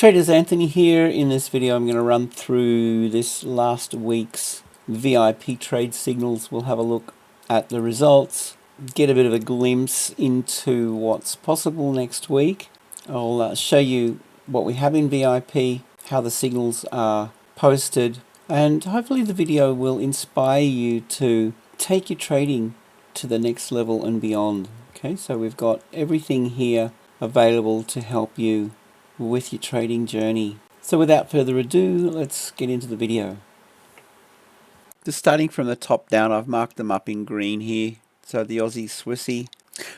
Traders, Anthony here. In this video I'm going to run through this last week's VIP trade signals. We'll have a look at the results, get a bit of a glimpse into what's possible next week. I'll show you what we have in VIP, how the signals are posted, and hopefully the video will inspire you to take your trading to the next level and beyond. Okay, so we've got everything here available to help you with your trading journey. So without further ado, let's get into the video. Just starting from the top down, I've marked them up in green here. So the Aussie Swissy.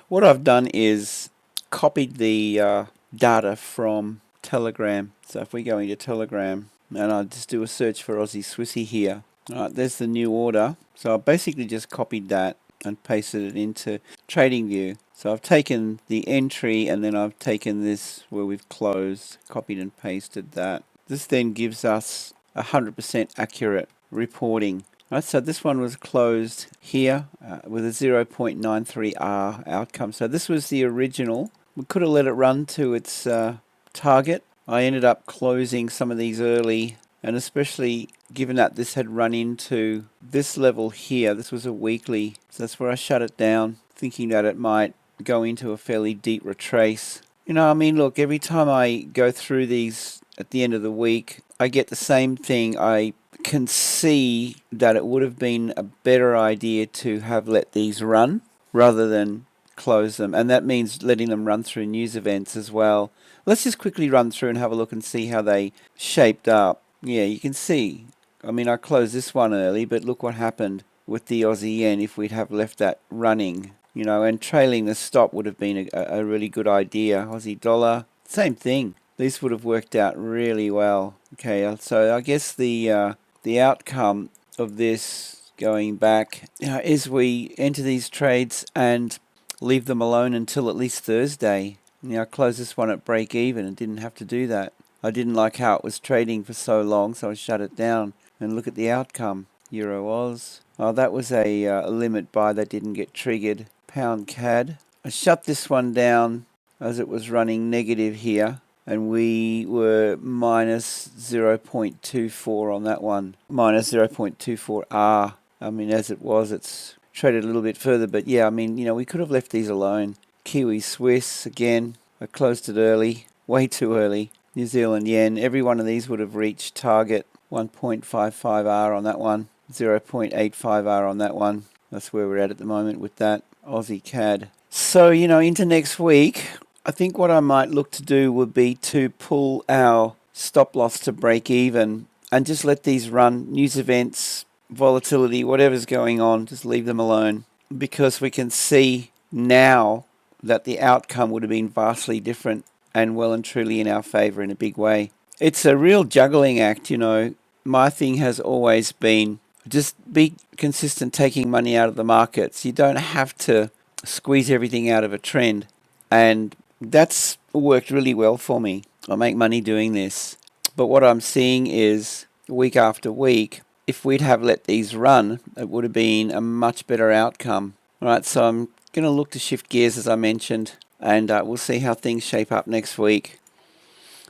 What I've done is copied the data from Telegram. So if we go into Telegram and I just do a search for Aussie Swissy here. Alright, there's the new order. So I basically just copied that and pasted it into TradingView. So I've taken the entry and then I've taken this where we've closed, copied and pasted that. This then gives us 100% accurate reporting. Right, so this one was closed here with a 0.93R outcome. So this was the original. We could have let it run to its target. I ended up closing some of these early, and especially given that this had run into this level here, this was a weekly, so that's where I shut it down, thinking that it might go into a fairly deep retrace. You know, I mean, look, every time I go through these at the end of the week, I get the same thing. I can see that it would have been a better idea to have let these run rather than close them, and that means letting them run through news events as well. Let's just quickly run through and have a look and see how they shaped up. Yeah, you can see, I mean, I closed this one early, but look what happened with the Aussie yen if we'd have left that running. You know, and trailing the stop would have been a really good idea. Aussie dollar, same thing. This would have worked out really well. Okay, so I guess the outcome of this going back, you know, is we enter these trades and leave them alone until at least Thursday. You know, I closed this one at break even and didn't have to do that. I didn't like how it was trading for so long, so I shut it down. And look at the outcome. Euro Oz. Oh, that was a limit buy that didn't get triggered. Pound CAD. I shut this one down as it was running negative here, and we were minus 0.24 on that one. Minus 0.24R. I mean, as it was, it's traded a little bit further, but yeah, I mean, you know, we could have left these alone. Kiwi Swiss, again, I closed it early, way too early. New Zealand yen, every one of these would have reached target. 1.55R on that one, 0.85R on that one. That's where we're at the moment with that. Aussie CAD. So, you know, into next week, I think what I might look to do would be to pull our stop loss to break even and just let these run. News events, volatility, whatever's going on, just leave them alone, because we can see now that the outcome would have been vastly different and well and truly in our favor in a big way. It's a real juggling act, you know. My thing has always been just be consistent taking money out of the markets. You don't have to squeeze everything out of a trend, and that's worked really well for me. I make money doing this, but what I'm seeing is week after week, if we'd have let these run, it would have been a much better outcome. All right, so I'm going to look to shift gears, as I mentioned, and we'll see how things shape up next week.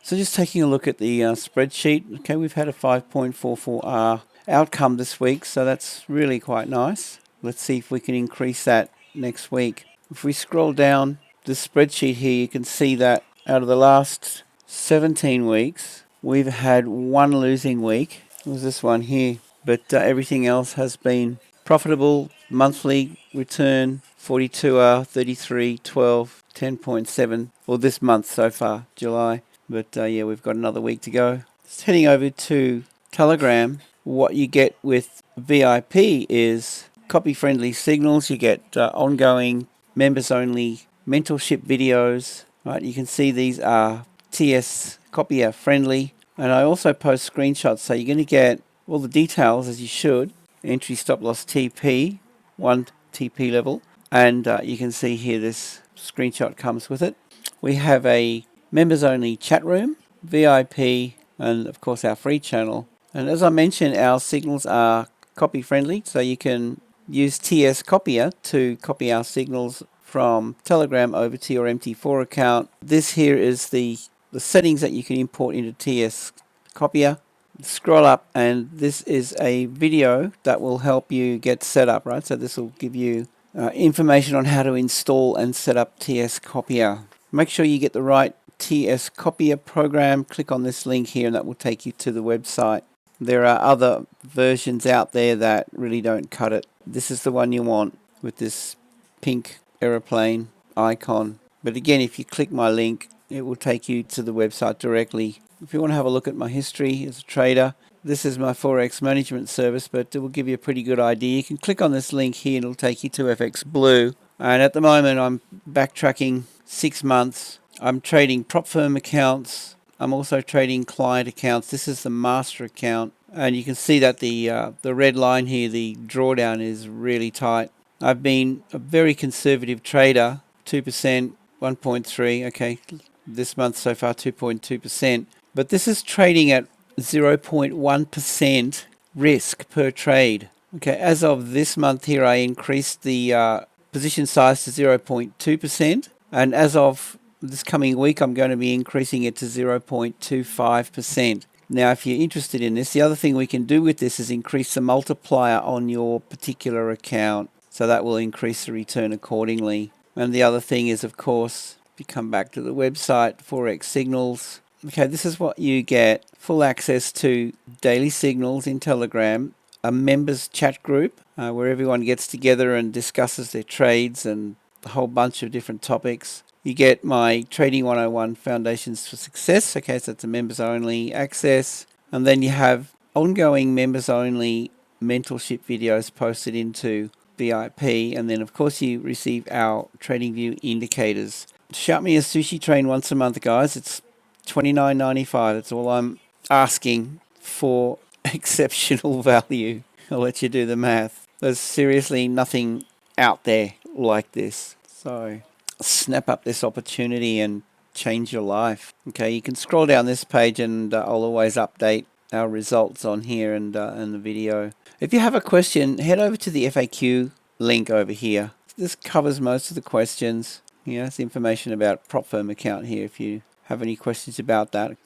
So just taking a look at the spreadsheet, okay, we've had a 5.44R outcome this week, so that's really quite nice. Let's see if we can increase that next week. If we scroll down the spreadsheet here, you can see that out of the last 17 weeks, we've had one losing week. It was this one here, but everything else has been profitable. Monthly return 42R, 33, 12, 10.7, well, this month so far, July. But yeah, we've got another week to go. Just heading over to Telegram, what you get with VIP is copy-friendly signals. You get ongoing members-only mentorship videos. Right, you can see these are TS copier friendly, and I also post screenshots, so you're going to get all the details as you should. Entry stop loss TP, 1 TP level, and you can see here this screenshot comes with it. We have a members only chat room, VIP, and of course our free channel. And as I mentioned, our signals are copy friendly, so you can use TS Copier to copy our signals from Telegram over to your MT4 account. This here is the the settings that you can import into TS Copier. Scroll up, and this is a video that will help you get set up, right? So this will give you information on how to install and set up TS Copier. Make sure you get the right TS Copier program. Click on this link here and that will take you to the website. There are other versions out there that really don't cut it. This is the one you want with this pink aeroplane icon. But again, if you click my link, it will take you to the website directly. If you want to have a look at my history as a trader, this is my Forex management service, but it will give you a pretty good idea. You can click on this link here and it'll take you to FX Blue. And at the moment, I'm backtracking 6 months. I'm trading prop firm accounts. I'm also trading client accounts. This is the master account. And you can see that the red line here, the drawdown is really tight. I've been a very conservative trader, 2%, 1.3, okay, this month so far 2.2%. But this is trading at 0.1% risk per trade. Okay, as of this month here, I increased the position size to 0.2%. And as of this coming week, I'm going to be increasing it to 0.25%. Now, if you're interested in this, the other thing we can do with this is increase the multiplier on your particular account. So that will increase the return accordingly. And the other thing is, of course, if you come back to the website, Forex Signals. Okay, this is what you get. Full access to daily signals in Telegram, a members chat group where everyone gets together and discusses their trades and a whole bunch of different topics. You get my Trading 101 Foundations for Success. Okay, so it's a members only access. And then you have ongoing members only mentorship videos posted into VIP. And then, of course, you receive our TradingView indicators. Shout me a sushi train once a month, guys. It's $29.95. That's all I'm asking for exceptional value. I'll let you do the math. There's seriously nothing out there like this. So snap up this opportunity and change your life. Okay, you can scroll down this page and I'll always update our results on here and the video. If you have a question, head over to the FAQ link over here. This covers most of the questions. Yeah, it's information about prop firm account here if you have any questions about that.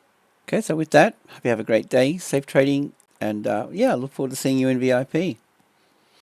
Okay, so with that, hope you have a great day, safe trading, and yeah, I look forward to seeing you in VIP.